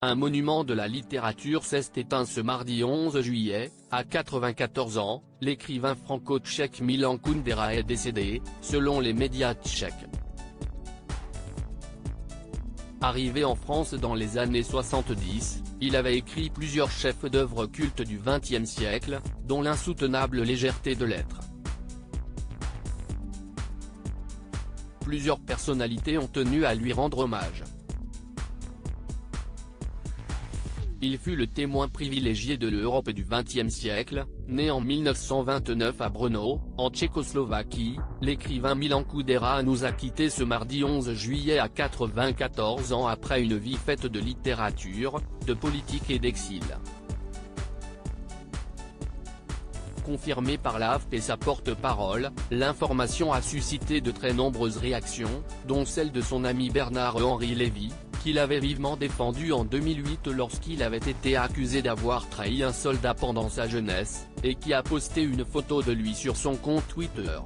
Un monument de la littérature s'est éteint ce mardi 11 juillet, à 94 ans, l'écrivain franco-tchèque Milan Kundera est décédé, selon les médias tchèques. Arrivé en France dans les années 70, il avait écrit plusieurs chefs-d'œuvre cultes du XXe siècle, dont l'insoutenable légèreté de l'être. Plusieurs personnalités ont tenu à lui rendre hommage. Il fut le témoin privilégié de l'Europe du XXe siècle. Né en 1929 à Brno, en Tchécoslovaquie, l'écrivain Milan Kundera nous a quittés ce mardi 11 juillet à 94 ans après une vie faite de littérature, de politique et d'exil. Confirmé par l'AFP et sa porte-parole, l'information a suscité de très nombreuses réactions, dont celle de son ami Bernard-Henri Lévy, qu'il avait vivement défendu en 2008 lorsqu'il avait été accusé d'avoir trahi un soldat pendant sa jeunesse, et qui a posté une photo de lui sur son compte Twitter.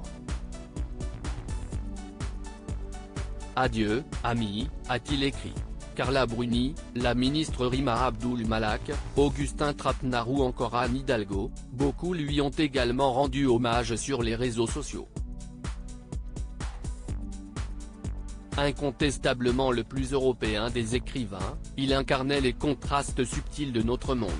Adieu, ami, a-t-il écrit. Carla Bruni, la ministre Rima Abdul Malak, Augustin Trapenard ou encore Anne Hidalgo, beaucoup lui ont également rendu hommage sur les réseaux sociaux. Incontestablement le plus européen des écrivains, il incarnait les contrastes subtils de notre monde.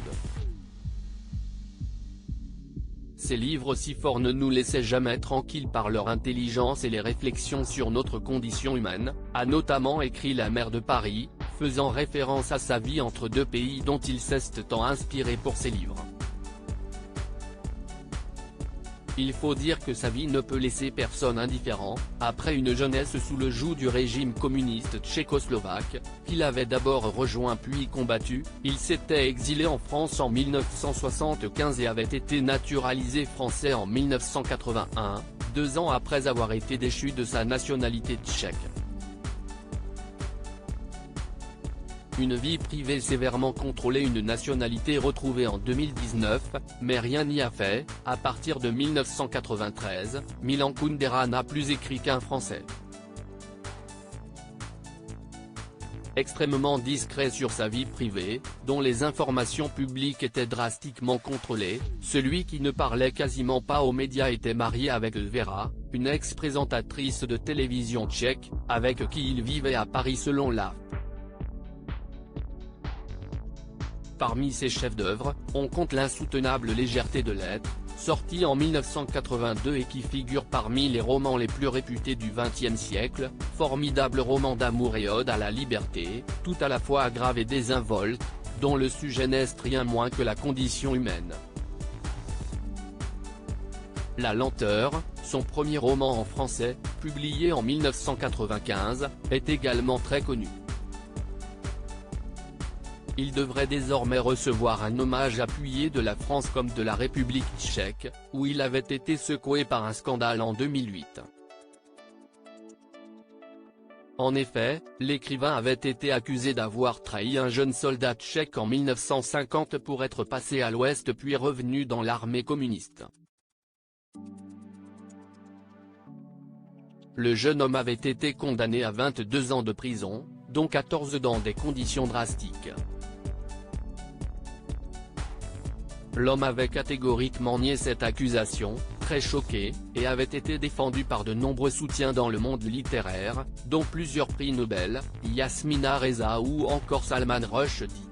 Ses livres si forts ne nous laissaient jamais tranquilles par leur intelligence et les réflexions sur notre condition humaine, a notamment écrit La Mère de Paris, faisant référence à sa vie entre deux pays dont il s'est tant inspiré pour ses livres. Il faut dire que sa vie ne peut laisser personne indifférent, après une jeunesse sous le joug du régime communiste tchécoslovaque, qu'il avait d'abord rejoint puis combattu, il s'était exilé en France en 1975 et avait été naturalisé français en 1981, 2 ans après avoir été déchu de sa nationalité tchèque. Une vie privée sévèrement contrôlée, une nationalité retrouvée en 2019, mais rien n'y a fait. À partir de 1993, Milan Kundera n'a plus écrit qu'un français. Extrêmement discret sur sa vie privée, dont les informations publiques étaient drastiquement contrôlées, celui qui ne parlait quasiment pas aux médias était marié avec Vera, une ex-présentatrice de télévision tchèque, avec qui il vivait à Paris selon l'AFP. Parmi ses chefs-d'œuvre, on compte l'insoutenable légèreté de l'être, sorti en 1982 et qui figure parmi les romans les plus réputés du XXe siècle, formidable roman d'amour et ode à la liberté, tout à la fois grave et désinvolte, dont le sujet n'est rien moins que la condition humaine. La lenteur, son premier roman en français, publié en 1995, est également très connu. Il devrait désormais recevoir un hommage appuyé de la France comme de la République tchèque, où il avait été secoué par un scandale en 2008. En effet, l'écrivain avait été accusé d'avoir trahi un jeune soldat tchèque en 1950 pour être passé à l'Ouest puis revenu dans l'armée communiste. Le jeune homme avait été condamné à 22 ans de prison, dont 14 dans des conditions drastiques. L'homme avait catégoriquement nié cette accusation, très choqué, et avait été défendu par de nombreux soutiens dans le monde littéraire, dont plusieurs prix Nobel, Yasmina Reza ou encore Salman Rushdie.